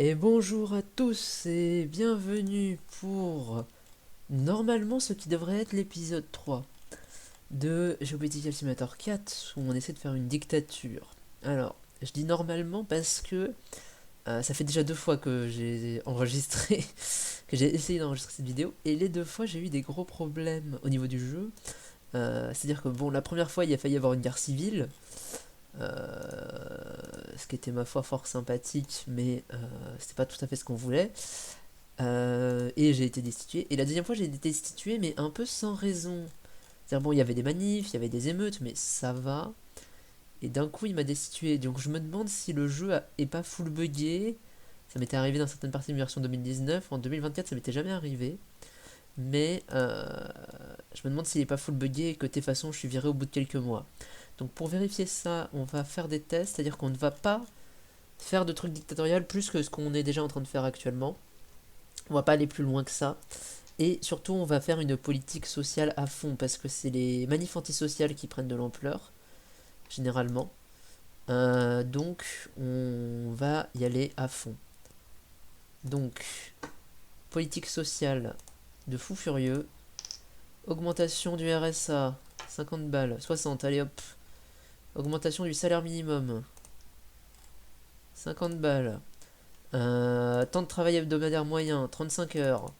Et bonjour à tous et bienvenue pour normalement ce qui devrait être l'épisode 3 de Geopolitical Simulator 4 où on essaie de faire une dictature. Alors, je dis normalement parce que ça fait déjà 2 fois que j'ai enregistré, que j'ai essayé d'enregistrer cette vidéo et les 2 fois j'ai eu des gros problèmes au niveau du jeu. C'est-à-dire que bon, la première fois il a failli y avoir une guerre civile. Ce qui était ma foi fort sympathique, mais c'était pas tout à fait ce qu'on voulait. Et j'ai été destitué. Et la deuxième fois, j'ai été destitué, mais un peu sans raison. C'est-à-dire, bon, il y avait des manifs, il y avait des émeutes, mais ça va. Et d'un coup, il m'a destitué. Donc, je me demande si le jeu est pas full buggé. Ça m'était arrivé dans certaines parties de version 2019. En 2024, ça m'était jamais arrivé. Mais je me demande s'il est pas full buggé et que de toute façon, je suis viré au bout de quelques mois. Donc, pour vérifier ça, on va faire des tests. C'est-à-dire qu'on ne va pas faire de trucs dictatorial plus que ce qu'on est déjà en train de faire actuellement. On va pas aller plus loin que ça. Et surtout, on va faire une politique sociale à fond, parce que c'est les manifs antisociales qui prennent de l'ampleur, généralement. Donc, on va y aller à fond. Donc, politique sociale de fou furieux. Augmentation du RSA, 50 balles, 60, allez hop. Augmentation du salaire minimum, 50 balles. Temps de travail hebdomadaire moyen, 35 heures.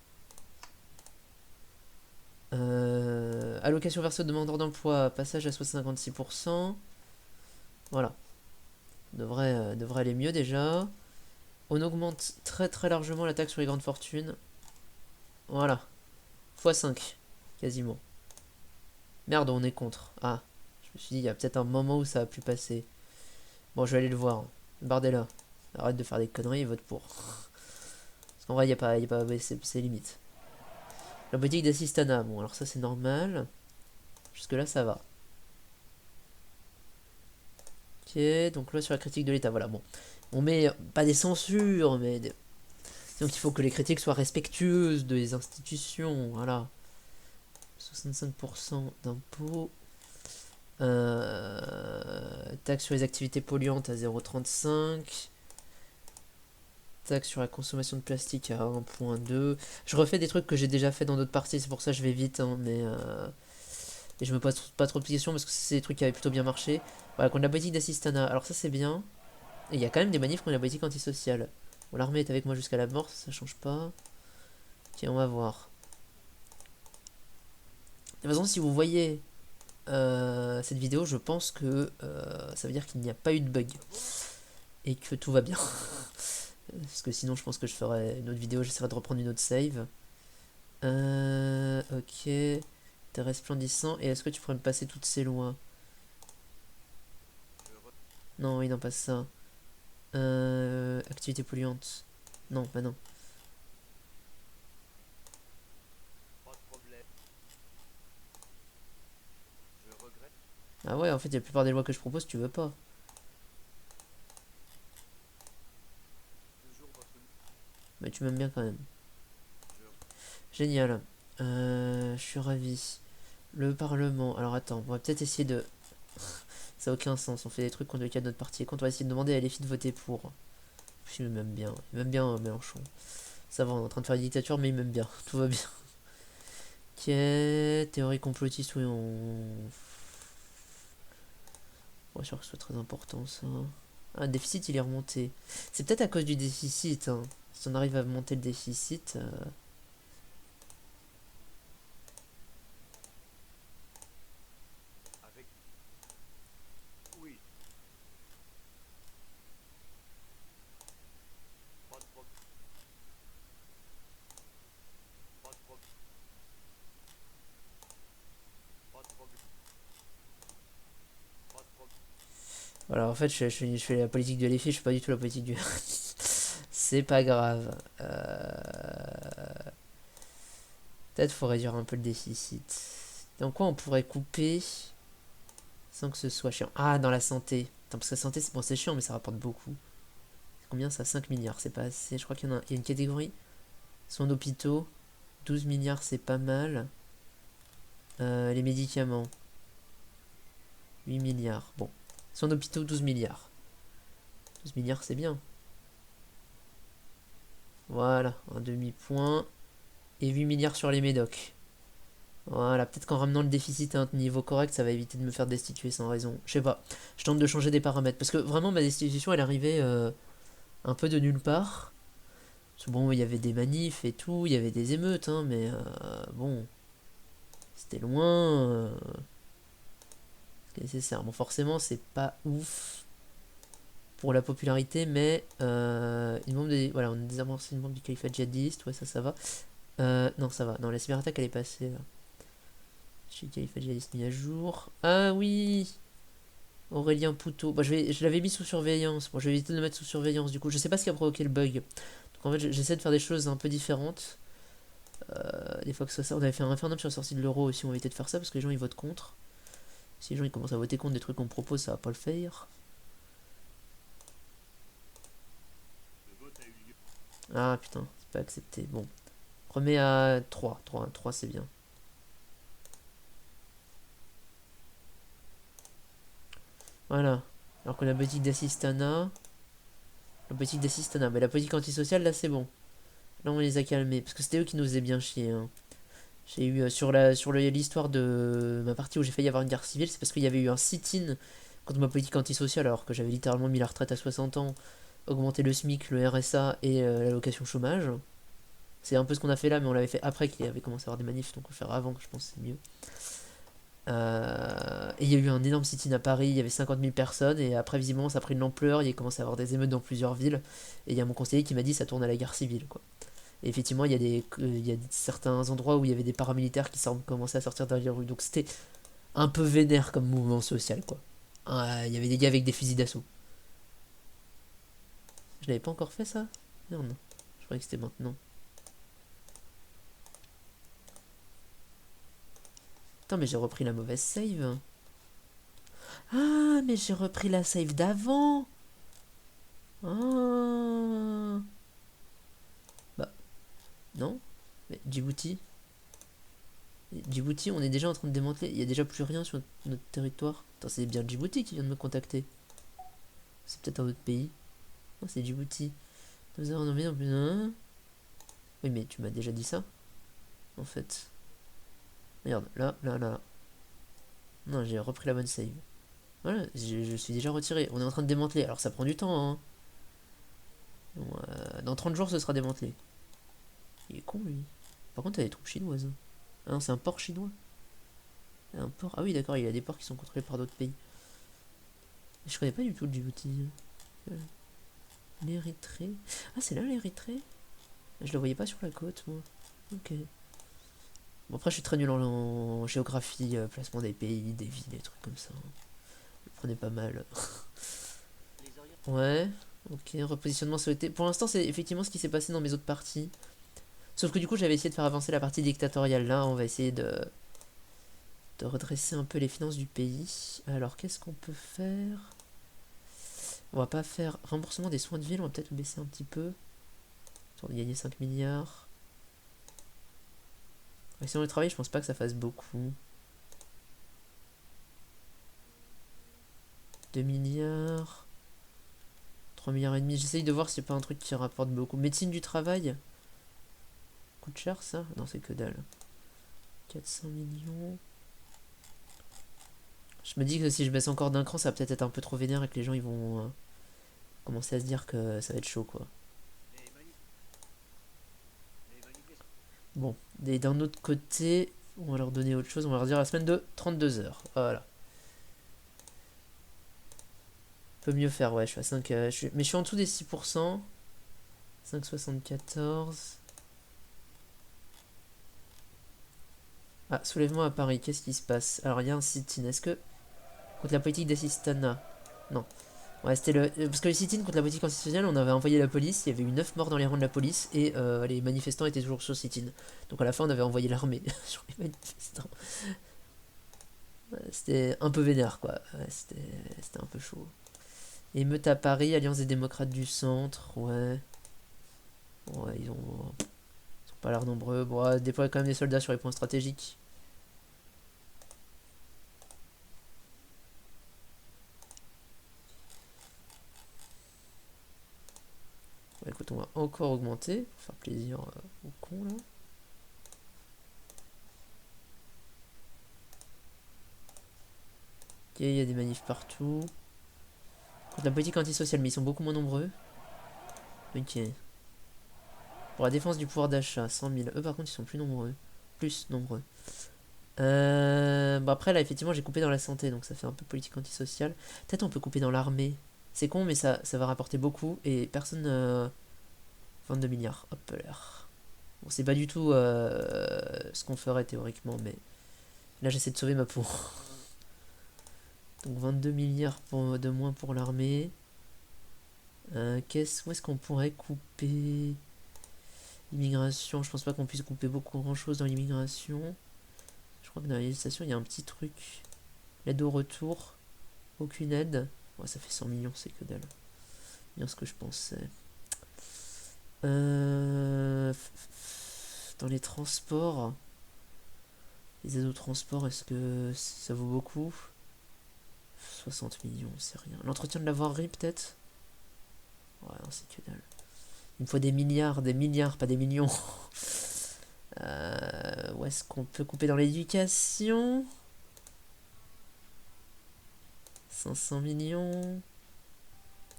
Allocation versée aux demandeurs d'emploi, passage à 56%. Voilà. Devrait aller mieux déjà. On augmente très très largement la taxe sur les grandes fortunes. Voilà. x5. Quasiment. Merde, on est contre. Ah. Je me suis dit, il y a peut-être un moment où ça a pu passer. Bon, je vais aller le voir. Bardella. Arrête de faire des conneries et vote pour. Parce qu'en vrai, il n'y a pas. C'est limite. La politique d'assistanat. Bon, alors ça, c'est normal. Jusque-là, ça va. Ok, donc là, sur la critique de l'État. Voilà, bon. On met pas des censures, mais donc il faut que les critiques soient respectueuses des institutions, voilà. 65% d'impôts. Taxe sur les activités polluantes à 0,35. Taxe sur la consommation de plastique à 1,2. Je refais des trucs que j'ai déjà fait dans d'autres parties, c'est pour ça que je vais vite, hein, mais et je me pose pas trop de questions parce que c'est des trucs qui avaient plutôt bien marché. Voilà, contre la politique d'assistanat, alors ça c'est bien. Et il y a quand même des manifs contre la politique antisociale. Bon, l'armée est avec moi jusqu'à la mort, ça change pas. Ok, on va voir. De toute façon, si vous voyez cette vidéo, je pense que ça veut dire qu'il n'y a pas eu de bug et que tout va bien. Parce que sinon, je pense que je ferai une autre vidéo, j'essaierai de reprendre une autre save. Ok. T'es resplendissant. Et est-ce que tu pourrais me passer toutes ces lois? Non, oui, non, pas ça. Activité polluante. Non, bah non. Ah ouais, en fait, la plupart des lois que je propose, tu veux pas. Mais tu m'aimes bien quand même. Génial. Je suis ravi. Le Parlement. Alors attends, on va peut-être essayer de. Ça n'a aucun sens, on fait des trucs contre le cas de notre parti. Et quand on va essayer de demander à les filles de voter pour. Il m'aime bien Mélenchon. Ça va, on est en train de faire une dictature, mais il m'aime bien. Tout va bien. Ok, théorie complotiste, oui, on. Bon, sûr que ce soit très important ça. Ah, le déficit il est remonté. C'est peut-être à cause du déficit, hein. Si on arrive à monter le déficit. Voilà, en fait, je fais la politique de l'effet, je fais pas du tout la politique du. C'est pas grave. Peut-être faut réduire un peu le déficit. Dans quoi on pourrait couper sans que ce soit chiant? Ah, dans la santé. Attends, parce que la santé, c'est bon, c'est chiant, mais ça rapporte beaucoup. Combien ça? 5 milliards, c'est pas assez. Je crois qu'il y a une catégorie. Soins d'hôpitaux. 12 milliards, c'est pas mal. Les médicaments. 8 milliards. Bon. Soins d'hôpitaux, 12 milliards. 12 milliards, c'est bien. Voilà, un demi-point. Et 8 milliards sur les médocs. Voilà, peut-être qu'en ramenant le déficit à un niveau correct, ça va éviter de me faire destituer sans raison. Je sais pas. Je tente de changer des paramètres. Parce que vraiment, ma destitution, elle arrivait un peu de nulle part. Parce que bon, il y avait des manifs et tout, il y avait des émeutes, hein, mais bon, c'était loin. C'est nécessaire. Bon, forcément, c'est pas ouf pour la popularité, mais voilà, on a désamorcé une membre du califat djihadiste, ouais, ça va. Non, ça va. Non, la cyberattaque, elle est passée là. Chez le califat djihadiste mis à jour. Ah oui! Aurélien Poutot. Bah, je l'avais mis sous surveillance. Bon, je vais éviter de le mettre sous surveillance du coup. Je sais pas ce qui a provoqué le bug. Donc en fait, j'essaie de faire des choses un peu différentes. Des fois que ça, on avait fait un référendum sur la sortie de l'euro aussi. On va éviter de faire ça parce que les gens ils votent contre. Si les gens ils commencent à voter contre des trucs qu'on propose, ça va pas le faire. Ah putain, c'est pas accepté. Bon. Remets à 3. 3 c'est bien. Voilà. Alors que la politique d'assistanat. La politique d'assistanat. Mais la politique antisociale, là, c'est bon. Là, on les a calmés. Parce que c'était eux qui nous faisaient bien chier. Hein. J'ai eu sur l'histoire de ma partie où j'ai failli avoir une guerre civile, c'est parce qu'il y avait eu un sit-in contre ma politique antisociale, alors que j'avais littéralement mis la retraite à 60 ans, augmenté le SMIC, le RSA et l'allocation chômage. C'est un peu ce qu'on a fait là, mais on l'avait fait après qu'il y avait commencé à avoir des manifs, donc on le faire avant, je pense que c'est mieux. Et il y a eu un énorme sit-in à Paris, il y avait 50 000 personnes, et après, visiblement, ça a pris de l'ampleur, il y a commencé à avoir des émeutes dans plusieurs villes, et il y a mon conseiller qui m'a dit ça tourne à la guerre civile, quoi. Et effectivement, il y a certains endroits où il y avait des paramilitaires qui commençaient à sortir dans les rues, donc c'était un peu vénère comme mouvement social, quoi. Il y avait des gars avec des fusils d'assaut. Je l'avais pas encore fait ça? Merde, je croyais que c'était maintenant. Attends, mais j'ai repris la mauvaise save. Ah, mais j'ai repris la save d'avant. Ah. Bah, non. Mais Djibouti. Djibouti, on est déjà en train de démanteler. Il y a déjà plus rien sur notre territoire. Attends, c'est bien Djibouti qui vient de me contacter. C'est peut-être un autre pays. Non, c'est Djibouti. Nous avons nommé en plus un. Oui, mais tu m'as déjà dit ça, en fait. Regarde, là. Non, j'ai repris la bonne save. Voilà, je suis déjà retiré. On est en train de démanteler. Alors ça prend du temps, hein. Bon, dans 30 jours, ce sera démantelé. Il est con, lui. Par contre, il y a des troupes chinoises. Ah non, c'est un port chinois. Un port. Ah oui, d'accord, il y a des ports qui sont contrôlés par d'autres pays. Je connais pas du tout le Djibouti. L'Érythrée. Ah, c'est là l'Érythrée? Je le voyais pas sur la côte, moi. Ok. Bon, après, je suis très nul en géographie, placement des pays, des villes, des trucs comme ça. Je prenais pas mal. Ouais. Ok, repositionnement souhaité. Pour l'instant, c'est effectivement ce qui s'est passé dans mes autres parties. Sauf que du coup, j'avais essayé de faire avancer la partie dictatoriale. Là, on va essayer de redresser un peu les finances du pays. Alors, qu'est-ce qu'on peut faire? On va pas faire remboursement des soins de ville, on va peut-être le baisser un petit peu. Pour gagner 5 milliards. Accident du travail, je pense pas que ça fasse beaucoup. 2 milliards. 3 milliards et demi. J'essaye de voir s'il n'y a pas un truc qui rapporte beaucoup. Médecine du travail. Coûte cher ça? Non, c'est que dalle. 400 millions. Je me dis que si je baisse encore d'un cran, ça va peut-être être un peu trop vénère et que les gens ils vont commencer à se dire que ça va être chaud, quoi. Bon, et d'un autre côté, on va leur donner autre chose. On va leur dire la semaine de 32 heures. Voilà. Peut mieux faire, ouais, je suis à 5. Mais je suis en dessous des 6%. 5,74. Ah, soulèvement à Paris, qu'est-ce qui se passe? Alors, il y a un sit-in. Est-ce que. Contre la politique d'assistanat? Non. Ouais, c'était le. Parce que le sit-in contre la politique constitutionnelle, on avait envoyé la police, il y avait eu 9 morts dans les rangs de la police, et les manifestants étaient toujours sur le sit-in. Donc à la fin, on avait envoyé l'armée sur les manifestants. Ouais, c'était un peu vénère, quoi. Ouais, c'était un peu chaud. Émeute à Paris, Alliance des démocrates du centre, ouais. Ouais, ils ont pas l'air nombreux. Bon, déployer quand même des soldats sur les points stratégiques. Bon, écoute, on va encore augmenter, pour faire plaisir aux cons là. Ok, il y a des manifs partout. Contre la politique antisociale, mais ils sont beaucoup moins nombreux. Ok. Pour la défense du pouvoir d'achat, 100 000. Eux par contre ils sont plus nombreux. Plus nombreux. Bon après là effectivement j'ai coupé dans la santé, donc ça fait un peu politique antisociale. Peut-être on peut couper dans l'armée. C'est con mais ça va rapporter beaucoup et personne... 22 milliards, hop là. Bon c'est pas du tout ce qu'on ferait théoriquement, mais là j'essaie de sauver ma peau. Donc 22 milliards de moins pour l'armée. Où est-ce qu'on pourrait couper? L'immigration, je pense pas qu'on puisse couper beaucoup grand chose dans l'immigration. Je crois que dans la législation il y a un petit truc. L'aide au retour. Aucune aide. Ouais, ça fait 100 millions, c'est que dalle. Bien ce que je pensais. Dans les transports. Les aides au transport, est-ce que ça vaut beaucoup? 60 millions, c'est rien. L'entretien de la voirie, peut-être? Ouais, non, c'est que dalle. Il me faut des milliards, pas des millions. Où est-ce qu'on peut couper dans l'éducation? 500 millions.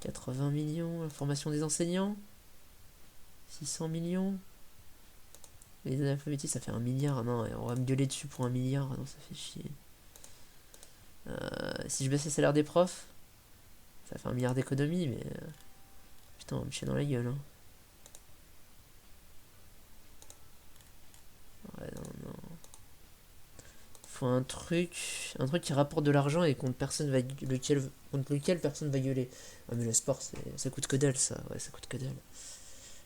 80 millions. La formation des enseignants. 600 millions. Les analphabétistes, ça fait 1 milliard. Non, on va me gueuler dessus pour 1 milliard. Non, ça fait chier. Si je baisse les salaires des profs, ça fait 1 milliard d'économies, mais... putain, on va me chier dans la gueule. Hein. Ouais, non, non. Faut un truc qui rapporte de l'argent et contre lequel personne va gueuler. Ah mais le sport, ça coûte que dalle, ça. Ouais, ça coûte que dalle.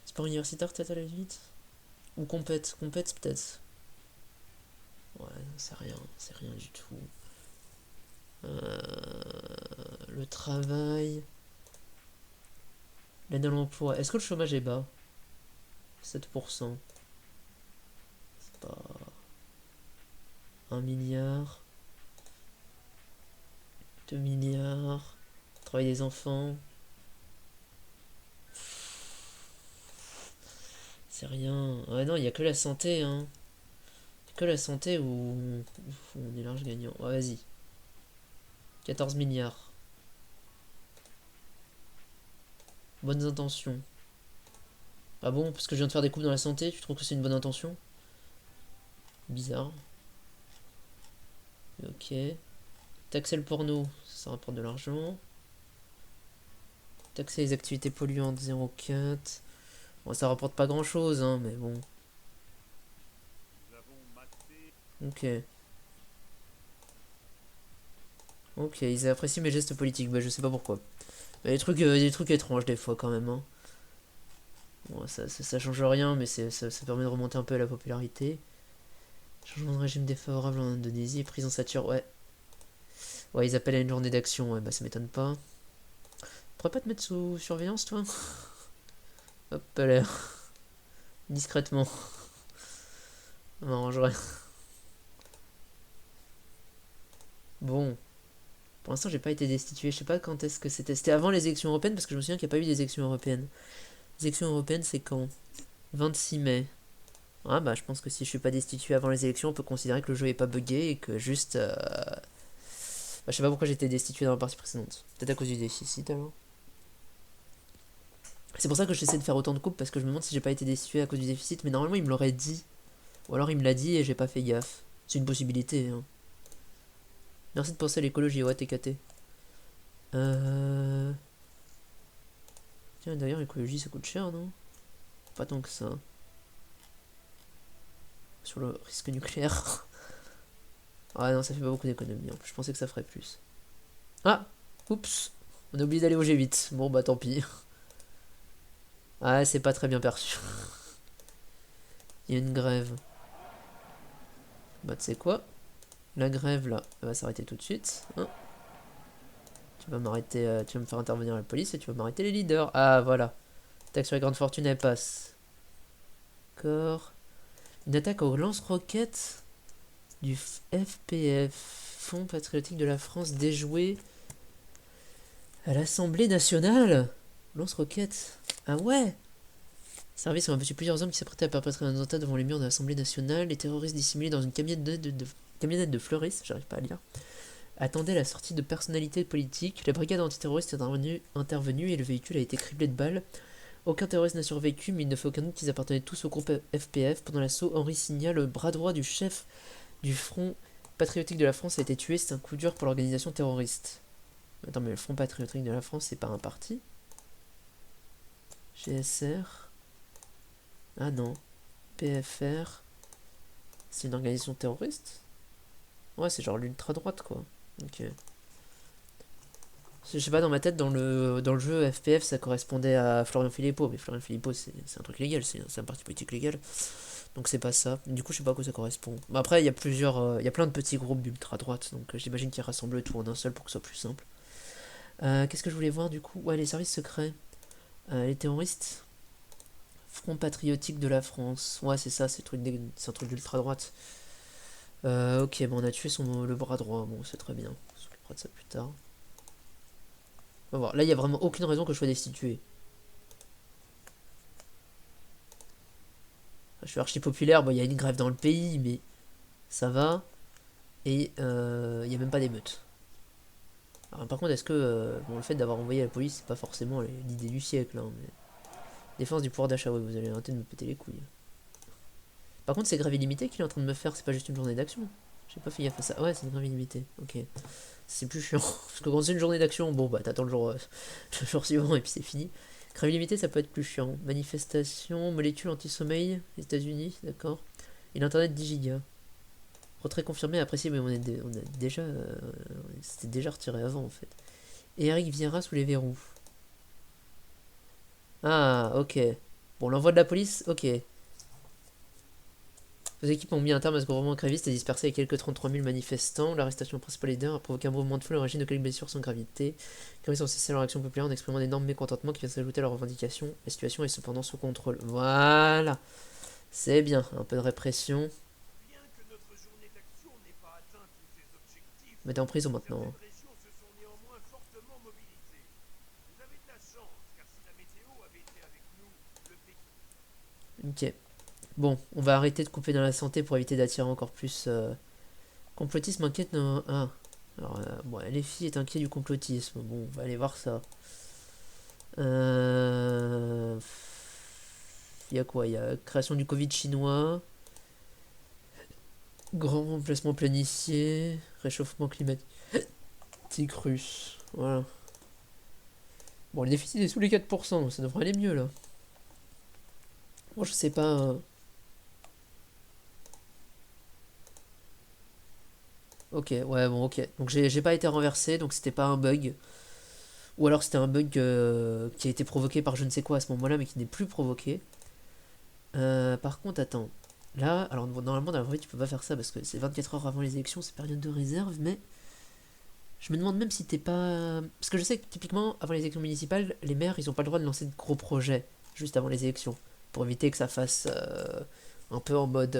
Sport universitaire, peut-être à la limite. Ou compète peut-être. Ouais, c'est rien du tout. Le travail. L'aide à l'emploi. Est-ce que le chômage est bas? 7%. C'est pas... 1 milliard. 2 milliards. Travail des enfants. C'est rien. Ouais, non, il n'y a que la santé, hein. Que la santé où on est large gagnant. Ouais, vas-y. 14 milliards. Bonnes intentions. Ah bon, parce que je viens de faire des coupes dans la santé, tu trouves que c'est une bonne intention? Bizarre. Ok. Taxer le porno, ça rapporte de l'argent. Taxer les activités polluantes, 0,4. Bon, ça rapporte pas grand chose, hein, mais bon. Ok. Ok, ils apprécient mes gestes politiques, bah je sais pas pourquoi. Mais des trucs étranges des fois quand même, hein. Bon, ça change rien, mais ça permet de remonter un peu à la popularité. Changement de régime défavorable en Indonésie, prise en sature, ouais. Ouais, ils appellent à une journée d'action, ouais, bah ça m'étonne pas. Pourrais pas te mettre sous surveillance, toi? Hop là. Discrètement. Ça m'arrangerait. Bon. Pour l'instant, j'ai pas été destitué. Je sais pas quand est-ce que c'était. C'était avant les élections européennes, parce que je me souviens qu'il n'y a pas eu des élections européennes. Les élections européennes, c'est quand? 26 mai. Ah bah, je pense que si je suis pas destitué avant les élections, on peut considérer que le jeu est pas buggé et que juste... Bah, je sais pas pourquoi j'étais destitué dans la partie précédente. Peut-être à cause du déficit alors. C'est pour ça que j'essaie de faire autant de coupes, parce que je me demande si j'ai pas été destitué à cause du déficit, mais normalement il me l'aurait dit. Ou alors il me l'a dit et j'ai pas fait gaffe. C'est une possibilité, hein. Merci de penser à l'écologie, ouais, TKT. Tiens, d'ailleurs, l'écologie ça coûte cher, non? Pas tant que ça. Sur le risque nucléaire. Ah non, ça fait pas beaucoup d'économies. En plus, je pensais que ça ferait plus. Ah! Oups! On a oublié d'aller au G8. Bon, bah tant pis. Ah, c'est pas très bien perçu. Il y a une grève. Bah, tu sais quoi? La grève, là, elle va s'arrêter tout de suite. Hein, tu vas m'arrêter, tu vas me faire intervenir la police et tu vas m'arrêter les leaders. Ah, voilà. Attaque sur les grandes fortunes, elle passe. D'accord. Une attaque au lance-roquettes du FPF, Fonds patriotique de la France, déjoué à l'Assemblée nationale. Lance-roquettes. Ah ouais. Service ont abattu plusieurs hommes qui s'apprêtaient à perpétrer un attentat devant les murs de l'Assemblée nationale. Les terroristes dissimulés dans une camionnette de fleuristes, j'arrive pas à lire, attendaient la sortie de personnalités politiques. La brigade antiterroriste est intervenue et le véhicule a été criblé de balles. Aucun terroriste n'a survécu, mais il ne fait aucun doute qu'ils appartenaient tous au groupe FPF. Pendant l'assaut, Henri Signa, le bras droit du chef du Front patriotique de la France, a été tué. C'est un coup dur pour l'organisation terroriste. Attends, mais le Front patriotique de la France, c'est pas un parti? GSR. Ah non. PFR. C'est une organisation terroriste? Ouais, c'est genre l'ultra-droite, quoi. Ok. Je sais pas, dans ma tête, dans le jeu FPF, ça correspondait à Florian Philippot. Mais Florian Philippot, c'est un truc légal, c'est un parti politique légal. Donc c'est pas ça. Du coup, je sais pas à quoi ça correspond. Bah, après, il y a il y a plein de petits groupes d'ultra-droite. Donc j'imagine qu'ils rassemblent tout en un seul pour que ce soit plus simple. Qu'est-ce que je voulais voir, du coup? Ouais, les services secrets. Les terroristes. Front patriotique de la France. Ouais, c'est ça, c'est un truc d'ultra-droite. Ok, bon, on a tué le bras droit. Bon, c'est très bien. On s'occupera de ça plus tard. On va voir. Là, il n'y a vraiment aucune raison que je sois destitué. Je suis archi populaire. Bon, il y a une grève dans le pays, mais ça va. Et il n'y a même pas d'émeute. Alors, par contre, est-ce que bon, le fait d'avoir envoyé la police, c'est pas forcément l'idée du siècle, hein, mais... Défense du pouvoir d'achat, ouais, vous allez arrêter de me péter les couilles. Par contre, c'est grève illimitée qu'il est en train de me faire, c'est pas juste une journée d'action. J'ai pas fait gaffe à ça. Ouais, c'est une grève illimitée. Ok. C'est plus chiant. Parce que quand c'est une journée d'action, bon bah t'attends le jour suivant et puis c'est fini. Grève illimitée, ça peut être plus chiant. Manifestation, molécule anti-sommeil, les États-Unis, d'accord. Et l'internet 10 gigas. Retrait confirmé, apprécié, mais on a déjà. C'était déjà retiré avant en fait. Et Eric Vieira sous les verrous. Ah, ok. Bon, l'envoi de la police, ok. Vos équipes ont mis un terme à ce gouvernement gréviste et dispersé avec quelques 33 000 manifestants. L'arrestation principale leader a provoqué un mouvement de foule origine de quelques blessures sans gravité. Les grévistes ont cessé leur action populaire en exprimant d'énormes mécontentements qui viennent s'ajouter à leurs revendications. La situation est cependant sous contrôle. Voilà. C'est bien. Un peu de répression. Mettez en prison maintenant. Ok. Bon, on va arrêter de couper dans la santé pour éviter d'attirer encore plus... Complotisme inquiète... Non. Ah. Alors, bon, les filles est inquiet du complotisme. Bon, on va aller voir ça. Il y a quoi? Il y a création du Covid chinois. Grand remplacement planifié. Réchauffement climatique russe. Voilà. Bon, le déficit est sous les 4%, ça devrait aller mieux là. Bon, je sais pas. Ok, ouais, bon, ok. Donc j'ai pas été renversé, donc c'était pas un bug. Ou alors c'était un bug qui a été provoqué par je ne sais quoi à ce moment-là, mais qui n'est plus provoqué. Par contre, attends. Là, alors normalement dans la vraie vie tu peux pas faire ça parce que c'est 24 heures avant les élections, c'est période de réserve, mais je me demande même si t'es pas... Parce que je sais que typiquement, avant les élections municipales, les maires, ils ont pas le droit de lancer de gros projets juste avant les élections. Pour éviter que ça fasse un peu en mode...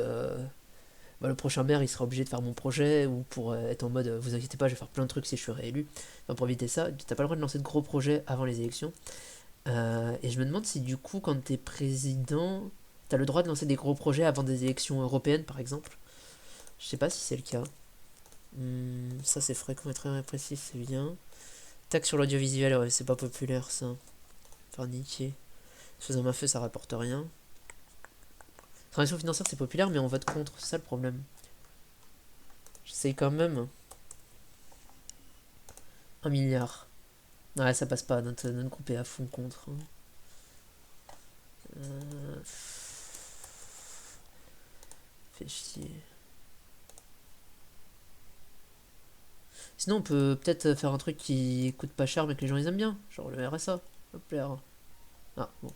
bah, le prochain maire, il sera obligé de faire mon projet, ou pour être en mode, vous inquiétez pas, je vais faire plein de trucs si je suis réélu. Enfin, pour éviter ça, t'as pas le droit de lancer de gros projets avant les élections. Et je me demande si du coup, quand t'es président, t'as le droit de lancer des gros projets avant des élections européennes, par exemple. Je sais pas si c'est le cas. Ça c'est fréquent et très répressif, c'est bien. Taxe sur l'audiovisuel, ouais, c'est pas populaire ça. Faire niquer. Faisant ma feu, ça rapporte rien. Transaction financière, c'est populaire, mais on vote contre, c'est ça le problème. J'essaye quand même. 1 milliard. Ouais, ça passe pas, notre groupe est à fond contre. Fait chier. Sinon, on peut peut-être faire un truc qui coûte pas cher mais que les gens ils aiment bien. Genre le RSA. Hop là. Ah, bon.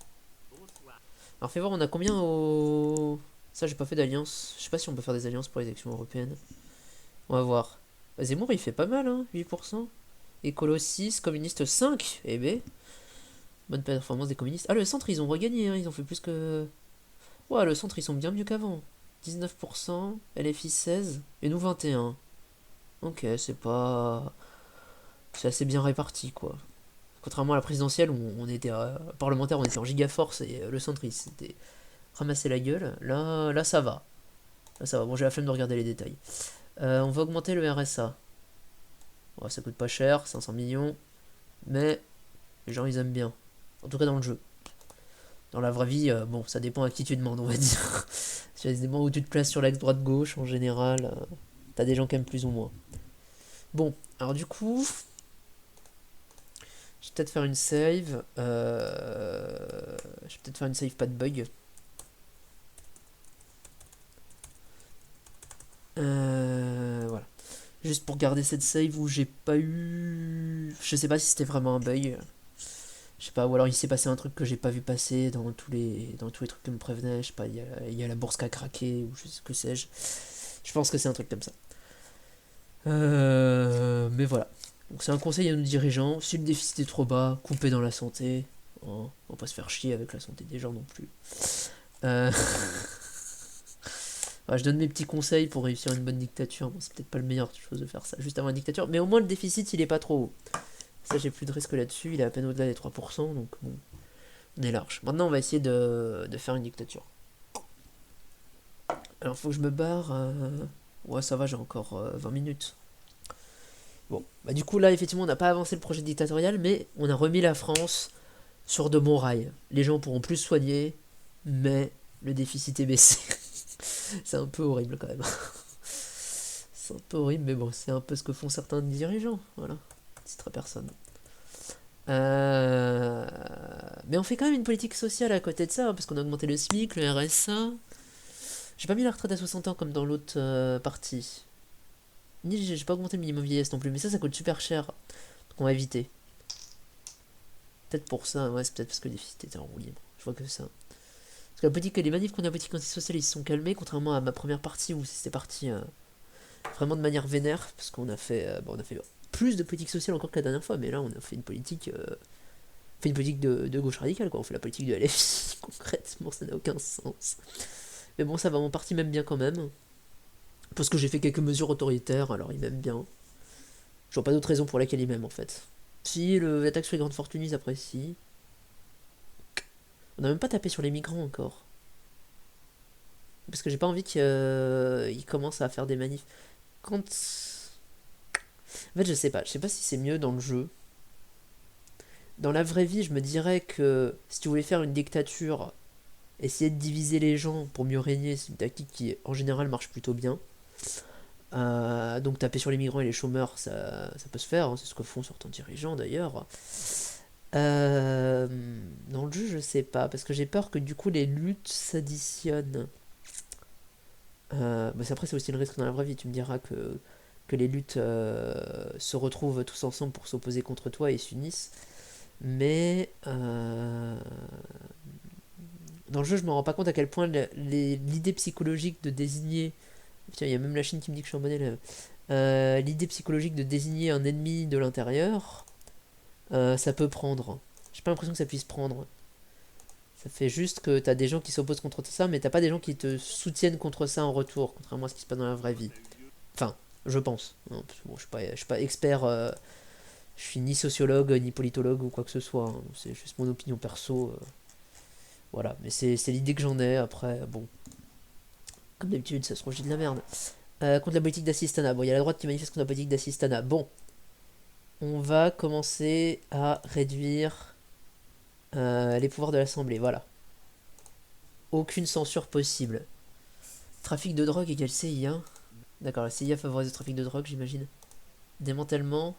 Alors, fais voir, on a combien au. Ça, j'ai pas fait d'alliance. Je sais pas si on peut faire des alliances pour les élections européennes. On va voir. Bah, Zemmour, il fait pas mal, hein. 8%. Écolo 6, communiste 5. Eh ben. Bonne performance des communistes. Ah, le centre, ils ont regagné, hein. Ils ont fait plus que. Ouais, le centre, ils sont bien mieux qu'avant. 19%, LFI 16, et nous 21. Ok, c'est pas... C'est assez bien réparti, quoi. Contrairement à la présidentielle où on était parlementaire, on était en gigaforce et le centre il s'était ramassé la gueule. Là ça va. Là ça va. Bon, j'ai la flemme de regarder les détails. On va augmenter le RSA. Ouais, ça coûte pas cher, 500 millions. Mais les gens ils aiment bien. En tout cas dans le jeu. Dans la vraie vie, bon, ça dépend à qui tu demandes, on va dire. Ça dépend où tu te places sur l'axe droite-gauche, en général. T'as des gens qui aiment plus ou moins. Bon, alors du coup, je vais peut-être faire une save. Je vais peut-être faire une save pas de bug. Voilà. Juste pour garder cette save où j'ai pas eu... Je sais pas si c'était vraiment un bug. Je sais pas, ou alors il s'est passé un truc que j'ai pas vu passer dans tous les trucs qui me prévenaient. Je sais pas, il y a la bourse qui a craqué, ou je sais que sais-je. Je pense que c'est un truc comme ça. Mais voilà. Donc c'est un conseil à nos dirigeants. Si le déficit est trop bas, coupez dans la santé. Hein, on va pas se faire chier avec la santé des gens non plus. Euh, voilà, je donne mes petits conseils pour réussir une bonne dictature. Bon, c'est peut-être pas le meilleur chose de faire ça juste avant une dictature, mais au moins le déficit il est pas trop haut. Ça j'ai plus de risque là-dessus, il est à peine au-delà des 3%, donc bon, on est large. Maintenant on va essayer de faire une dictature. Alors faut que je me barre. Ouais ça va, j'ai encore 20 minutes. Bon, bah du coup là effectivement on n'a pas avancé le projet dictatorial, mais on a remis la France sur de bons rails. Les gens pourront plus soigner, mais le déficit est baissé. C'est un peu horrible quand même. C'est un peu horrible, mais bon, c'est un peu ce que font certains dirigeants. Voilà, c'est très personne. Mais on fait quand même une politique sociale à côté de ça, hein, parce qu'on a augmenté le SMIC, le RSA. J'ai pas mis la retraite à 60 ans comme dans l'autre partie. Ni j'ai pas augmenté le minimum vieillesse non plus, mais ça coûte super cher. Donc on va éviter. Peut-être pour ça, ouais, c'est peut-être parce que le déficit était en roue libre. Je vois que ça. Parce que la politique, les manifs qu'on a la politique antisociale, ils se sont calmés, contrairement à ma première partie où c'était parti vraiment de manière vénère, parce qu'on a fait, on a fait plus de politique sociale encore que la dernière fois, mais là on a fait une politique, de gauche radicale, quoi. On fait la politique de LFI, concrètement, ça n'a aucun sens. Mais bon, ça va, mon parti m'aime bien quand même, parce que j'ai fait quelques mesures autoritaires, alors il m'aime bien. Je vois pas d'autre raison pour laquelle il m'aime en fait. Si la taxe sur les grandes fortunes, ils apprécient. On n'a même pas tapé sur les migrants encore. Parce que j'ai pas envie qu'ils commencent à faire des manifs. Quand. En fait, je sais pas. Je sais pas si c'est mieux dans le jeu. Dans la vraie vie, je me dirais que si tu voulais faire une dictature, essayer de diviser les gens pour mieux régner, c'est une tactique qui en général marche plutôt bien. Donc taper sur les migrants et les chômeurs, ça peut se faire, hein, c'est ce que font certains dirigeants d'ailleurs. Dans le jeu, je sais pas, parce que j'ai peur que du coup les luttes s'additionnent. Bah, après, c'est aussi le risque dans la vraie vie. Tu me diras que les luttes se retrouvent tous ensemble pour s'opposer contre toi et s'unissent. Mais dans le jeu, je me rends pas compte à quel point l'idée psychologique de désigner. Tiens, il y a même la Chine qui me dit que je suis en bon élève. L'idée psychologique de désigner un ennemi de l'intérieur, ça peut prendre. J'ai pas l'impression que ça puisse prendre. Ça fait juste que t'as des gens qui s'opposent contre ça, mais t'as pas des gens qui te soutiennent contre ça en retour, contrairement à ce qui se passe dans la vraie vie. Enfin, je pense. Non, bon, je suis pas expert, je suis ni sociologue, ni politologue ou quoi que ce soit. Hein. C'est juste mon opinion perso. Voilà, mais c'est l'idée que j'en ai. Après, bon, comme d'habitude, ça se trouve, je dis de la merde. Contre la politique d'assistanat. Bon, il y a la droite qui manifeste contre la politique d'assistanat. Bon, on va commencer à réduire les pouvoirs de l'Assemblée. Voilà. Aucune censure possible. Trafic de drogue égale CIA. D'accord, la CIA favorise le trafic de drogue, j'imagine. Démantèlement.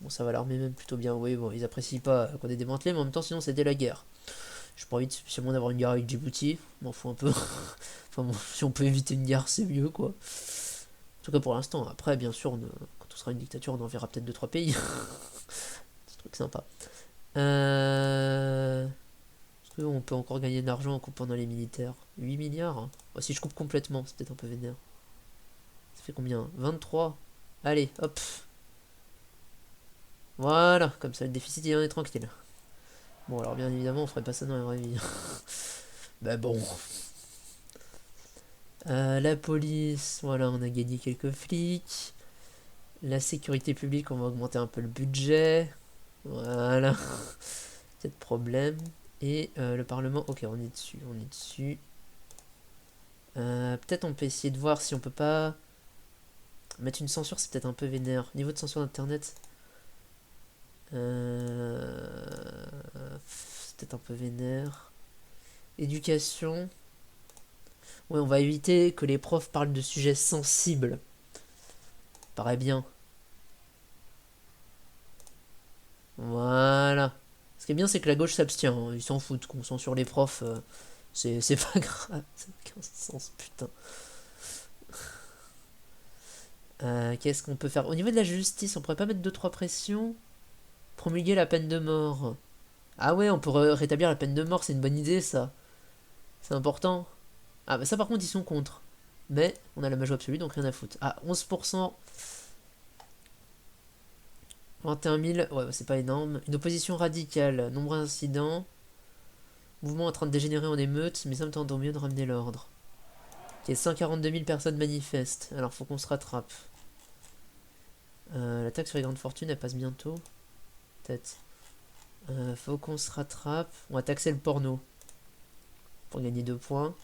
Bon, ça va l'armer même plutôt bien. Oui, bon, ils apprécient pas qu'on ait démantelé, mais en même temps, sinon, c'était la guerre. J'ai pas envie spécialement d'avoir une guerre avec Djibouti. M'en fous un peu. Enfin bon, si on peut éviter une guerre, c'est mieux, quoi. En tout cas pour l'instant. Après, bien sûr, quand on sera une dictature, on enverra peut-être 2-3 pays. C'est un truc sympa. Est-ce qu'on peut encore gagner de l'argent en coupant dans les militaires? 8 milliards hein. Bah, si je coupe complètement, c'est peut-être un peu vénère. Ça fait combien? 23. Allez, hop. Voilà, comme ça le déficit il en est tranquille. Bon, alors bien évidemment, on ferait pas ça dans la vraie vie. Bah bon. La police, voilà, on a gagné quelques flics. La sécurité publique, on va augmenter un peu le budget. Voilà, pas de problème. Et le Parlement, ok, on est dessus, on est dessus. Peut-être on peut essayer de voir si on peut pas mettre une censure, c'est peut-être un peu vénère. Niveau de censure d'internet, c'est peut-être un peu vénère. Éducation, ouais, on va éviter que les profs parlent de sujets sensibles. Paraît bien. Voilà. Ce qui est bien, c'est que la gauche s'abstient, hein. Ils s'en foutent qu'on censure les profs. C'est pas grave. Ça n'a aucun sens, putain. Qu'est-ce qu'on peut faire? Au niveau de la justice, on pourrait pas mettre deux trois pressions? Promulguer la peine de mort. Ah ouais, on pourrait rétablir la peine de mort, c'est une bonne idée ça. C'est important. Ah bah ça par contre ils sont contre. Mais on a la majorité absolue donc rien à foutre. Ah 11%. 21 000, ouais bah, c'est pas énorme. Une opposition radicale, nombreux incidents. Mouvement en train de dégénérer en émeute, mais ça me tente au mieux de ramener l'ordre. Ok, 142 000 personnes manifestent, alors faut qu'on se rattrape. La taxe sur les grandes fortunes elle passe bientôt. Peut-être. Faut qu'on se rattrape. On va taxer le porno. Pour gagner 2 points.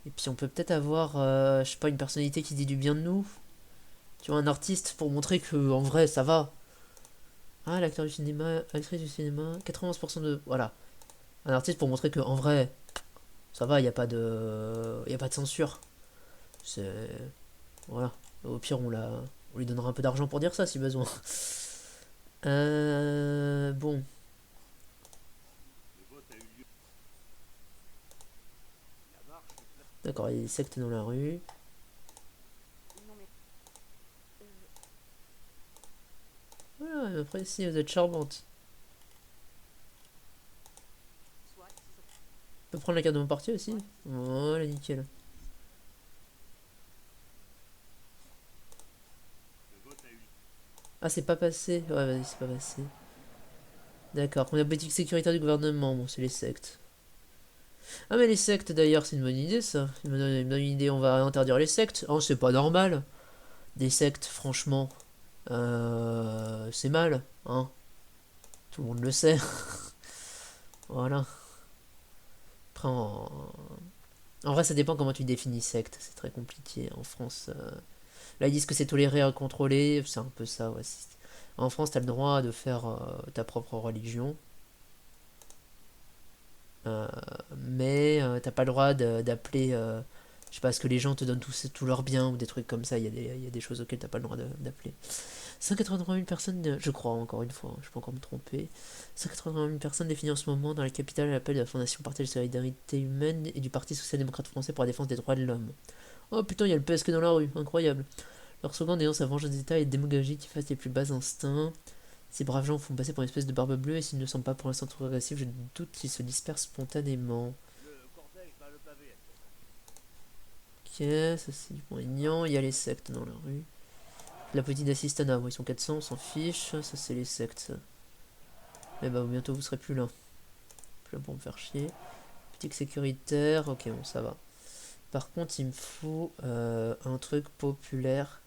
Et puis on peut peut-être avoir, je sais pas, une personnalité qui dit du bien de nous. Tu vois, un artiste pour montrer que en vrai ça va. Ah, l'acteur du cinéma, l'actrice du cinéma, 91% de. Voilà. Un artiste pour montrer que en vrai ça va, il n'y a pas de. Y a pas de censure. C'est. Voilà. Au pire, on lui donnera un peu d'argent pour dire ça si besoin. Bon. D'accord, il y a des sectes dans la rue. Voilà, après, si vous êtes charmante. Je peux prendre la carte de mon parti aussi. Voilà, nickel. Ah, c'est pas passé. Ouais, vas-y, c'est pas passé. D'accord, on a politique sécuritaire du gouvernement. Bon, c'est les sectes. Ah, mais les sectes d'ailleurs, c'est une bonne idée ça. Il me donne une idée, on va interdire les sectes. Oh, c'est pas normal. Des sectes, franchement, c'est mal, hein. Tout le monde le sait. Voilà. Après, en vrai, ça dépend comment tu définis secte. C'est très compliqué en France. Là, ils disent que c'est toléré à contrôler. C'est un peu ça, ouais. En France, t'as le droit de faire ta propre religion. Euh, mais t'as pas le droit d'appeler. Je sais pas, ce que les gens te donnent tout leur bien ou des trucs comme ça. Il y a des choses auxquelles t'as pas le droit d'appeler. 183 000 personnes, je crois, encore une fois, je peux encore me tromper. 183 000 personnes définies en ce moment dans la capitale à l'appel de la Fondation Parti de Solidarité Humaine et du Parti Social-Démocrate Français pour la défense des droits de l'homme. Oh putain, il y a le PSQ dans la rue, incroyable. Leur slogan ayant sa vengeance d'État et démagogie qui fasse les plus bas instincts. Ces braves gens font passer pour une espèce de barbe bleue et s'ils ne semblent pas pour l'instant trop agressifs, je doute qu'ils se dispersent spontanément. Ok, ça c'est du poignant. Il y a les sectes dans la rue. La politique d'assistanat, bon, ils sont 400, on s'en fiche. Ça c'est les sectes. Ça. Mais bah bientôt vous serez plus là. Plus là pour me faire chier. Politique sécuritaire, ok bon ça va. Par contre il me faut un truc populaire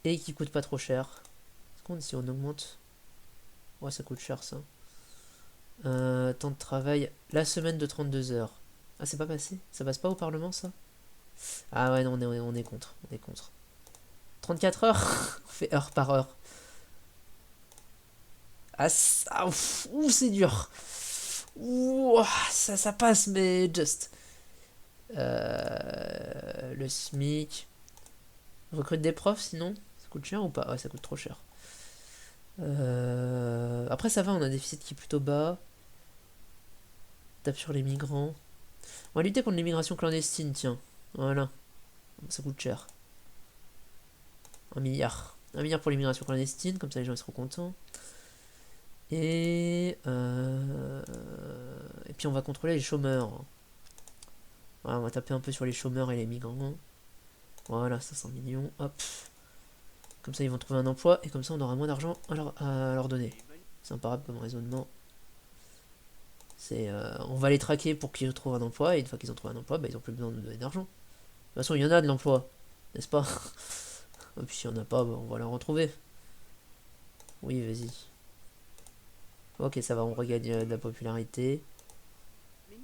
et qui coûte pas trop cher. Est-ce qu'on si on augmente. Ouais ça coûte cher ça. Temps de travail. La semaine de 32 heures. Ah c'est pas passé? Ça passe pas au Parlement ça? Ah ouais non on est contre. On est contre. 34 heures. On fait heure par heure. Ah ça, ouf, c'est dur. Ouh, ça passe mais just. Le SMIC. Recrute des profs sinon? Ça coûte cher ou pas? Ouais ça coûte trop cher. Après ça va, on a un déficit qui est plutôt bas. Tape sur les migrants. On va lutter contre l'immigration clandestine, tiens. Voilà. Ça coûte cher. 1 milliard. 1 milliard pour l'immigration clandestine, comme ça les gens ils seront contents. Et puis on va contrôler les chômeurs. Voilà, on va taper un peu sur les chômeurs et les migrants. Voilà, 500 millions. Hop. Comme ça ils vont trouver un emploi et comme ça on aura moins d'argent à leur donner. C'est imparable comme raisonnement. On va les traquer pour qu'ils trouvent un emploi et une fois qu'ils ont trouvé un emploi, bah, ils ont plus besoin de nous donner d'argent. façon, il y en a de l'emploi, n'est-ce pas? Et puis s'il n'y en a pas, bah, on va la retrouver. Oui, vas-y. Ok, ça va, on regagne de la popularité. Ok,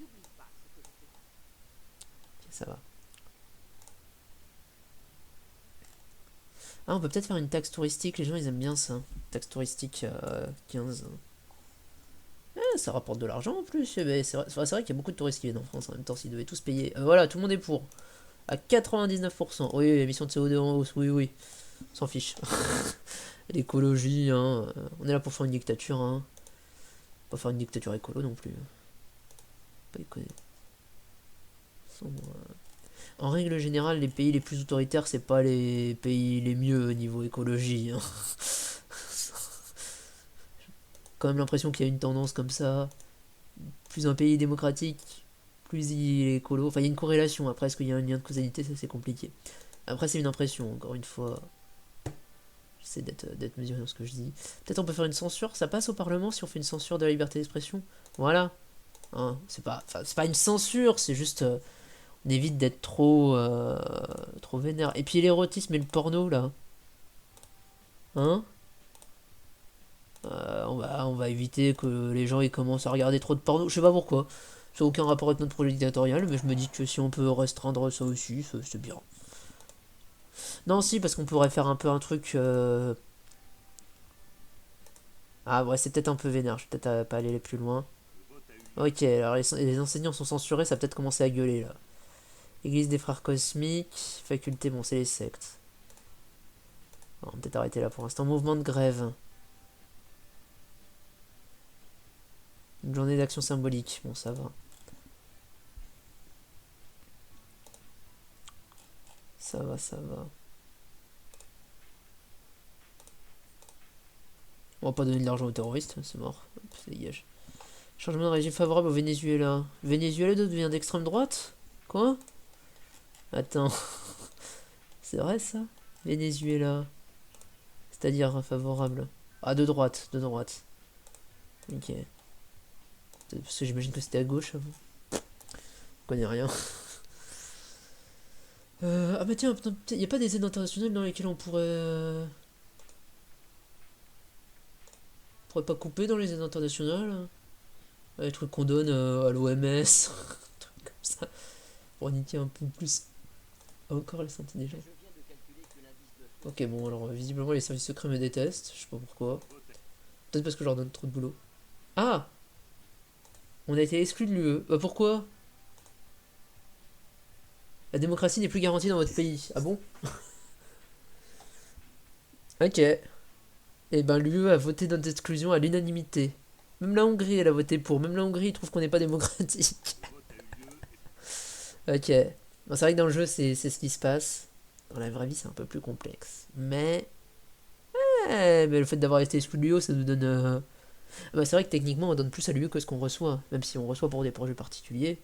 ça va. Ah, on peut peut-être faire une taxe touristique, les gens ils aiment bien ça. Taxe touristique 15. Ça rapporte de l'argent en plus. Eh ben, c'est vrai qu'il y a beaucoup de touristes qui viennent en France en même temps, s'ils devaient tous payer. Voilà, tout le monde est pour. À 99%. Oui, émission de CO2 en hausse, oui, oui. On s'en fiche. L'écologie, hein. On est là pour faire une dictature, hein. Pas faire une dictature écolo non plus. Pas déconner. En règle générale, les pays les plus autoritaires, c'est pas les pays les mieux au niveau écologie, hein. Quand même l'impression qu'il y a une tendance comme ça. Plus un pays est démocratique, plus il est écolo. Enfin, il y a une corrélation. Après, est-ce qu'il y a un lien de causalité? Ça, c'est compliqué. Après, c'est une impression, encore une fois. J'essaie d'être mesuré dans ce que je dis. Peut-être on peut faire une censure. Ça passe au Parlement si on fait une censure de la liberté d'expression. Voilà. Hein, c'est pas une censure, c'est juste. On évite d'être trop vénère. Et puis l'érotisme et le porno, là. Hein? On va éviter que les gens ils commencent à regarder trop de porno. Je sais pas pourquoi. Ça n'a aucun rapport avec notre projet dictatorial, mais je me dis que si on peut restreindre ça aussi, c'est bien. Non, si, parce qu'on pourrait faire un peu un truc. Ah, ouais, c'est peut-être un peu vénère. Je vais peut-être pas aller plus loin. Ok, alors les enseignants sont censurés, ça va peut-être commencer à gueuler là. Église des frères cosmiques, faculté, bon, c'est les sectes. On va peut-être arrêter là pour l'instant. Mouvement de grève. Une journée d'action symbolique, bon, ça va. Ça va, ça va. On va pas donner de l'argent aux terroristes, c'est mort. Hop, ça dégage. Changement de régime favorable au Venezuela. Venezuela devient d'extrême droite? Quoi? Attends, c'est vrai ça? Venezuela. C'est-à-dire favorable. Ah, de droite, de droite. Ok. Parce que j'imagine que c'était à gauche avant. Je connais rien. Ah bah tiens, il n'y a pas des aides internationales dans lesquelles on pourrait pas couper dans les aides internationales, hein. Les trucs qu'on donne à l'OMS, trucs comme ça, pour niquer un peu plus encore la santé des gens. Ok, bon, alors visiblement les services secrets me détestent, je sais pas pourquoi. Peut-être parce que je leur donne trop de boulot. Ah, on a été exclu de l'UE. Bah pourquoi? La démocratie n'est plus garantie dans votre pays. Ah bon? Ok. Et ben l'UE a voté notre exclusion à l'unanimité. Même la Hongrie, elle a voté pour. Même la Hongrie trouve qu'on n'est pas démocratique. Ok. Bon, c'est vrai que dans le jeu, c'est ce qui se passe. Dans la vraie vie, c'est un peu plus complexe. Mais le fait d'avoir été exclu de l'UE, ça nous donne. Bah, c'est vrai que techniquement, on donne plus à l'UE que ce qu'on reçoit. Même si on reçoit pour des projets particuliers.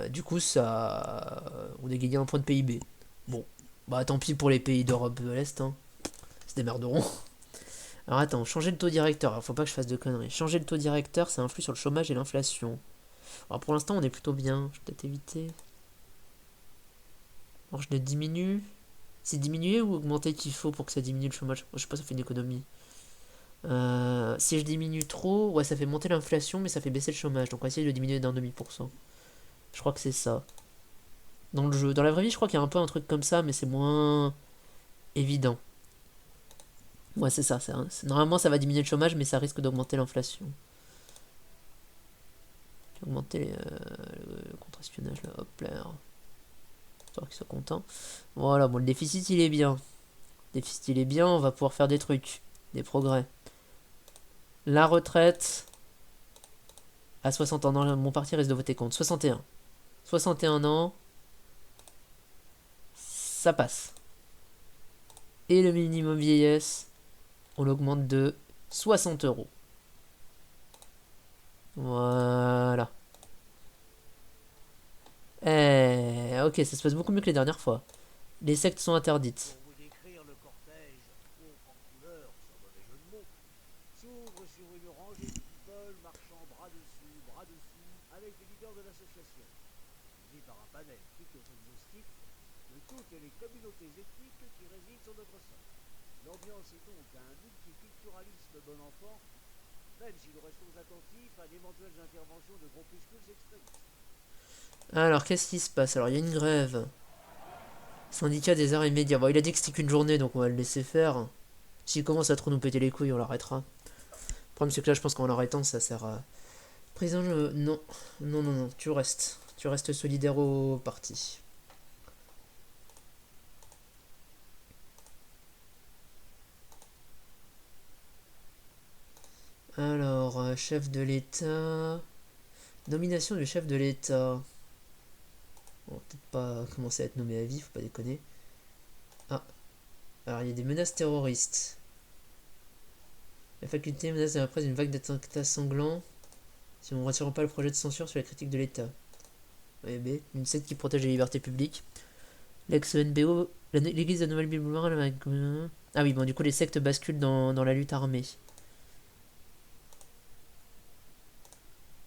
Du coup, ça. On est gagné un point de PIB. Bon. Bah, tant pis pour les pays d'Europe de l'Est, hein. Ils se démerderont. Alors attends, changer le taux directeur. Alors faut pas que je fasse de conneries. Changer le taux directeur, ça influe sur le chômage et l'inflation. Alors pour l'instant, on est plutôt bien. Je vais peut-être éviter. Alors je le diminue. C'est diminuer ou augmenter qu'il faut pour que ça diminue le chômage? Je sais pas, ça fait une économie. Si je diminue trop, ouais, ça fait monter l'inflation, mais ça fait baisser le chômage. Donc on va essayer de le diminuer d'un demi pour cent. Je crois que c'est ça. Dans le jeu. Dans la vraie vie, je crois qu'il y a un peu un truc comme ça, mais c'est moins évident. Ouais, c'est ça. Normalement, ça va diminuer le chômage, mais ça risque d'augmenter l'inflation. Augmenter le contre-espionnage là, hop là. Histoire qu'il soit content. Voilà, bon, le déficit il est bien. Le déficit il est bien, on va pouvoir faire des trucs, des progrès. La retraite à 60 ans, non, mon parti risque de voter contre. 61. 61 ans, ça passe. Et le minimum vieillesse, on l'augmente de 60 euros. Voilà. Ok, ça se passe beaucoup mieux que les dernières fois. Les sectes sont interdites. Pour vous décrire le cortège, haut en couleur, sans mauvais jeu de mots, s'ouvre sur une rangée de people marchant bras dessus, bras dessous, avec des leaders de l'association. Suivi par un panel plutôt exhaustif de toutes les communautés ethniques qui résident sur notre sol. L'ambiance est donc un multiculturalisme bon enfant, même si nous restons attentifs à d'éventuelles interventions de groupuscules extrémistes. Alors, qu'est-ce qui se passe? Alors, il y a une grève. Syndicat des arts et médias. Bon, il a dit que c'était qu'une journée, donc on va le laisser faire. S'il commence à trop nous péter les couilles, on l'arrêtera. Le problème, c'est que là, je pense qu'en l'arrêtant, ça sert à. Président, non. Non, non, non. Tu restes. Tu restes solidaire au parti. Alors, chef de l'État. Nomination du chef de l'État. On va peut-être pas commencer à être nommé à vie, faut pas déconner. Ah, alors il y a des menaces terroristes. La faculté menace de la presse d'une vague d'attentats sanglants si on ne retire pas le projet de censure sur la critique de l'État. OEB, une secte qui protège les libertés publiques. L'ex-NBO, l'église de la Nouvelle Bible Noire. Ah oui, bon, du coup, les sectes basculent dans la lutte armée.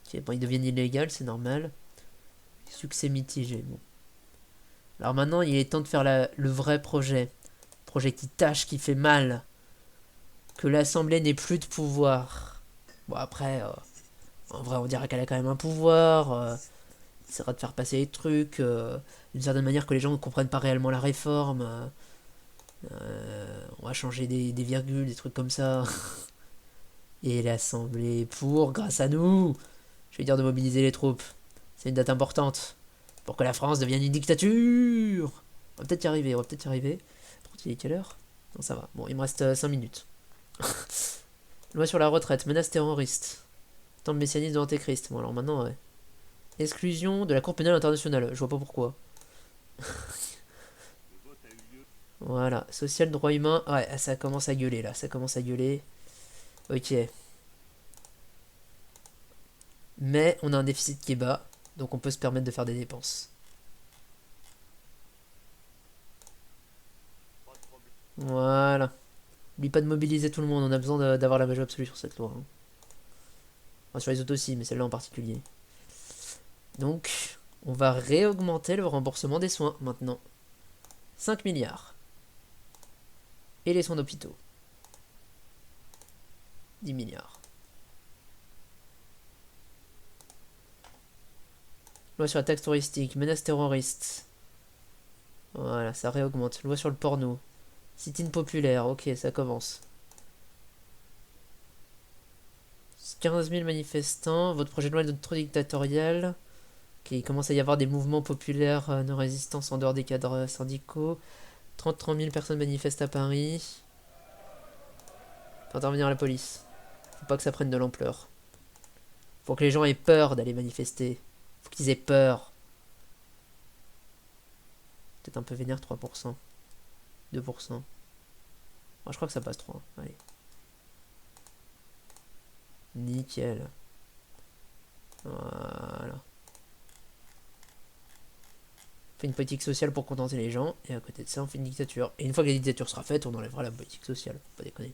Ok, bon, ils deviennent illégaux, c'est normal. Succès mitigé, bon. Alors maintenant, il est temps de faire le vrai projet. Projet qui tâche, qui fait mal. Que l'Assemblée n'ait plus de pouvoir. Bon, après, en vrai, on dirait qu'elle a quand même un pouvoir. Essaiera de faire passer les trucs d'une certaine manière que les gens ne comprennent pas réellement la réforme. On va changer des virgules, des trucs comme ça. Et l'Assemblée pour, grâce à nous, je vais dire de mobiliser les troupes. C'est une date importante. Pour que la France devienne une dictature. On va peut-être y arriver, on va peut-être y arriver. Par contre, il est quelle heure? Non, ça va. Bon, il me reste 5 minutes. Loi sur la retraite, menace terroriste. Temps de messianisme de l'antéchrist. Bon, alors maintenant, ouais. Exclusion de la Cour pénale internationale. Je vois pas pourquoi. Voilà. Social, droit humain. Ouais, ça commence à gueuler là. Ça commence à gueuler. Ok. Mais on a un déficit qui est bas. Donc on peut se permettre de faire des dépenses. Voilà. N'oublie pas de mobiliser tout le monde. On a besoin d'avoir la majorité absolue sur cette loi, hein. Enfin, sur les autres aussi, mais celle-là en particulier. Donc, on va réaugmenter le remboursement des soins maintenant. 5 milliards. Et les soins d'hôpitaux. 10 milliards. Loi sur la taxe touristique, menace terroriste. Voilà, ça réaugmente. Loi sur le porno. Sit-in populaire, ok, ça commence. 15 000 manifestants, votre projet de loi est trop dictatorial. Ok, il commence à y avoir des mouvements populaires de résistance en dehors des cadres syndicaux. 33 000 personnes manifestent à Paris. Faut intervenir la police. Faut pas que ça prenne de l'ampleur. Faut que les gens aient peur d'aller manifester. Faut qu'ils aient peur. Peut-être un peu vénère, 3%. 2%. Moi, je crois que ça passe 3. Allez. Nickel. Voilà. On fait une politique sociale pour contenter les gens. Et à côté de ça, on fait une dictature. Et une fois que la dictature sera faite, on enlèvera la politique sociale. Faut pas déconner.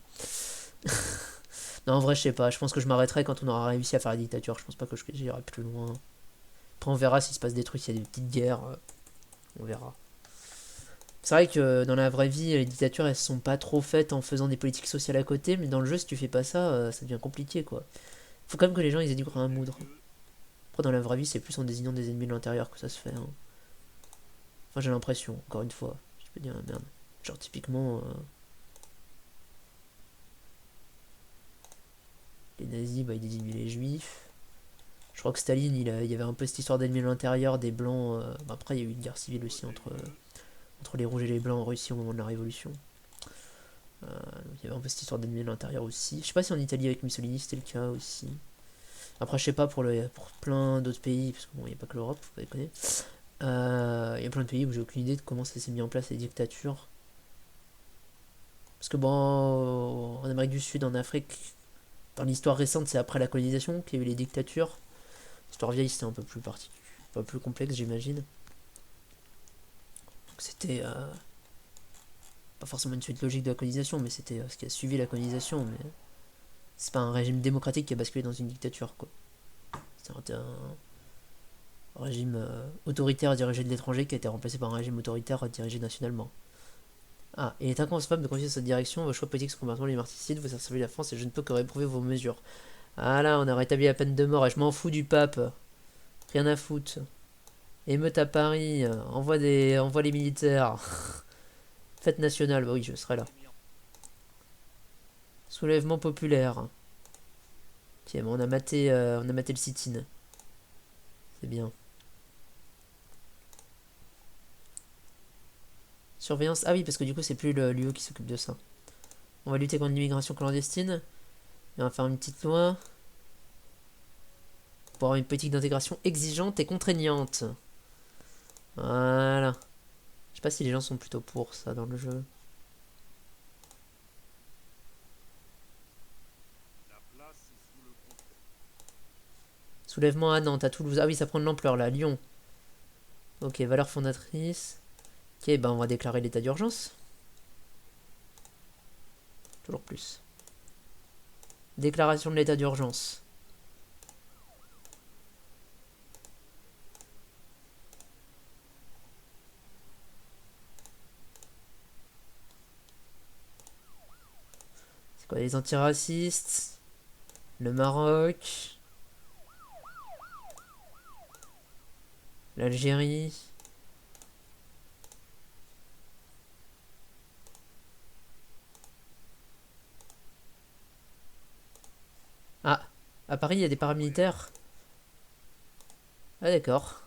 Non, en vrai, je sais pas. Je pense que je m'arrêterai quand on aura réussi à faire la dictature. Je pense pas que j'irai plus loin. Après, on verra s'il se passe des trucs, s'il y a des petites guerres. On verra. C'est vrai que dans la vraie vie, les dictatures, elles sont pas trop faites en faisant des politiques sociales à côté. Mais dans le jeu, si tu fais pas ça, ça devient compliqué, quoi. Faut quand même que les gens, ils aient du grain à moudre. Après, dans la vraie vie, c'est plus en désignant des ennemis de l'intérieur que ça se fait, hein. Enfin, j'ai l'impression, encore une fois. Je peux dire la merde. Genre, typiquement, les nazis, bah, ils désignaient les juifs. Je crois que Staline, il y avait un peu cette histoire d'ennemis à l'intérieur, des blancs. Bah, après, il y a eu une guerre civile aussi entre les rouges et les blancs en Russie au moment de la Révolution. Donc il y avait un peu cette histoire d'ennemis à l'intérieur aussi. Je sais pas si en Italie avec Mussolini c'était le cas aussi. Après, je sais pas pour plein d'autres pays, parce que bon, il n'y a pas que l'Europe, faut pas déconner. Il y a plein de pays où j'ai aucune idée de comment ça s'est mis en place les dictatures. Parce que bon, en Amérique du Sud, en Afrique, dans l'histoire récente, c'est après la colonisation qu'il y a eu les dictatures. L'histoire vieille, c'était un peu plus un peu plus complexe, j'imagine. Donc c'était pas forcément une suite logique de la colonisation, mais c'était ce qui a suivi la colonisation. Mais c'est pas un régime démocratique qui a basculé dans une dictature, quoi. C'était régime autoritaire dirigé de l'étranger qui a été remplacé par un régime autoritaire dirigé nationalement. Ah, il est inconcevable de continuer cette direction, vos choix politiques sont complètement liberticides, vous servez la France et je ne peux que réprouver vos mesures. Ah là, on a rétabli la peine de mort et je m'en fous du pape. Rien à foutre. Émeute à Paris, envoie les militaires. Fête nationale, bah oui, je serai là. Soulèvement populaire. Ok, bon, on a maté le sit-in. C'est bien. Surveillance. Ah oui, parce que du coup, c'est plus l'UE qui s'occupe de ça. On va lutter contre l'immigration clandestine. Et on va faire une petite loi. Pour avoir une politique d'intégration exigeante et contraignante. Voilà. Je sais pas si les gens sont plutôt pour ça dans le jeu. Soulèvement à Nantes, à Toulouse. Ah oui, ça prend de l'ampleur là. Lyon. Ok, valeur fondatrice. Ok, ben on va déclarer l'état d'urgence. Toujours plus. Déclaration de l'état d'urgence. C'est quoi les antiracistes? Le Maroc. L'Algérie. Ah, à Paris, il y a des paramilitaires. Ah d'accord.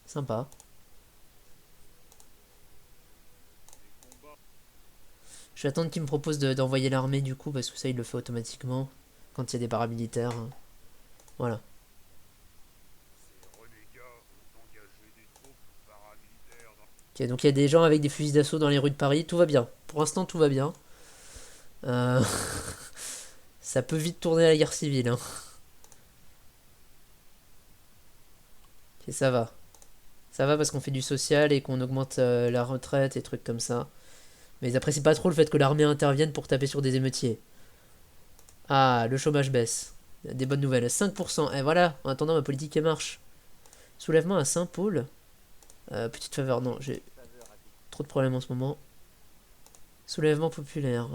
Sympa. Je vais attendre qu'il me propose d'envoyer l'armée du coup, parce que ça, il le fait automatiquement. Quand il y a des paramilitaires. Voilà. Ok, donc il y a des gens avec des fusils d'assaut dans les rues de Paris. Tout va bien. Pour l'instant, tout va bien. Euh, ça peut vite tourner à la guerre civile. Hein. Et ça va. Ça va parce qu'on fait du social et qu'on augmente la retraite et trucs comme ça. Mais ils apprécient pas trop le fait que l'armée intervienne pour taper sur des émeutiers. Ah, le chômage baisse. Des bonnes nouvelles. 5%. Et voilà, en attendant, ma politique elle marche. Soulèvement à Saint-Paul. Petite faveur, non, j'ai trop de problèmes en ce moment. Soulèvement populaire.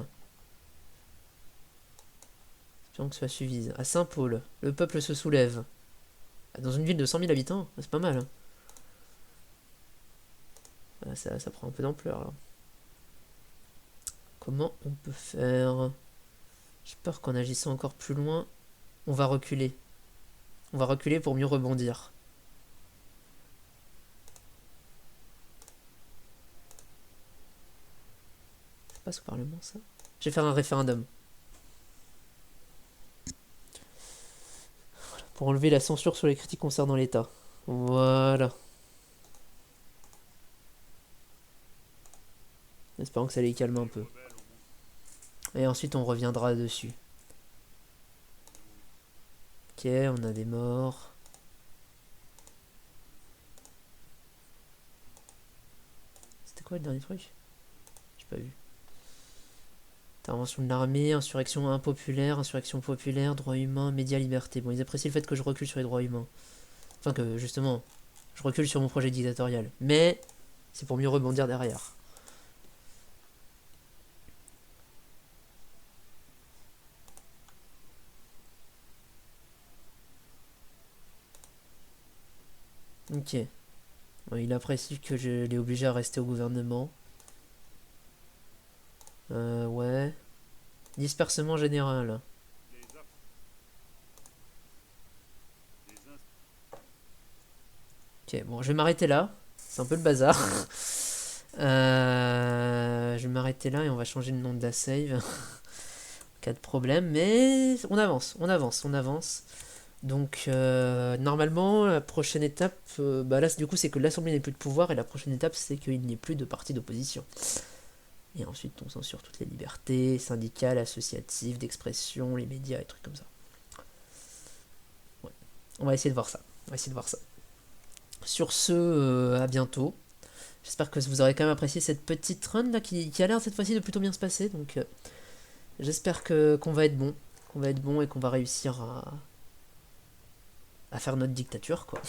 Espérons que cela suffise. À Saint-Paul, le peuple se soulève. Dans une ville de 100 000 habitants, c'est pas mal. Hein. Ah, ça prend un peu d'ampleur là. Comment on peut faire? J'ai peur qu'en agissant encore plus loin, on va reculer. On va reculer pour mieux rebondir. Ça passe au Parlement ça? Je vais faire un référendum. Pour enlever la censure sur les critiques concernant l'État. Voilà. Espérons que ça les calme un peu. Et ensuite on reviendra dessus. Ok, on a des morts. C'était quoi le dernier truc? J'ai pas vu. Intervention de l'armée, insurrection impopulaire, insurrection populaire, droits humains, médias, liberté. Bon, ils apprécient le fait que je recule sur les droits humains. Enfin que, justement, je recule sur mon projet dictatorial. Mais, c'est pour mieux rebondir derrière. Ok. Bon, il apprécie que je l'ai obligé à rester au gouvernement. Ouais. Dispersement général. Ok, bon, je vais m'arrêter là. C'est un peu le bazar. Je vais m'arrêter là et on va changer le nom de la save. En cas de problème, mais on avance, on avance, on avance. Donc, normalement, la prochaine étape, bah là, du coup, c'est que l'Assemblée n'ait plus de pouvoir, et la prochaine étape, c'est qu'il n'y ait plus de parti d'opposition. Et ensuite, on censure toutes les libertés syndicales, associatives, d'expression, les médias, et trucs comme ça. Ouais. On va essayer de voir ça. On va essayer de voir ça. Sur ce, à bientôt. J'espère que vous aurez quand même apprécié cette petite run là qui a l'air cette fois-ci de plutôt bien se passer. Donc, j'espère qu'on va être bon. Qu'on va être bon et qu'on va réussir à faire notre dictature, quoi.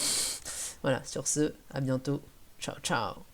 Voilà, sur ce, à bientôt. Ciao, ciao.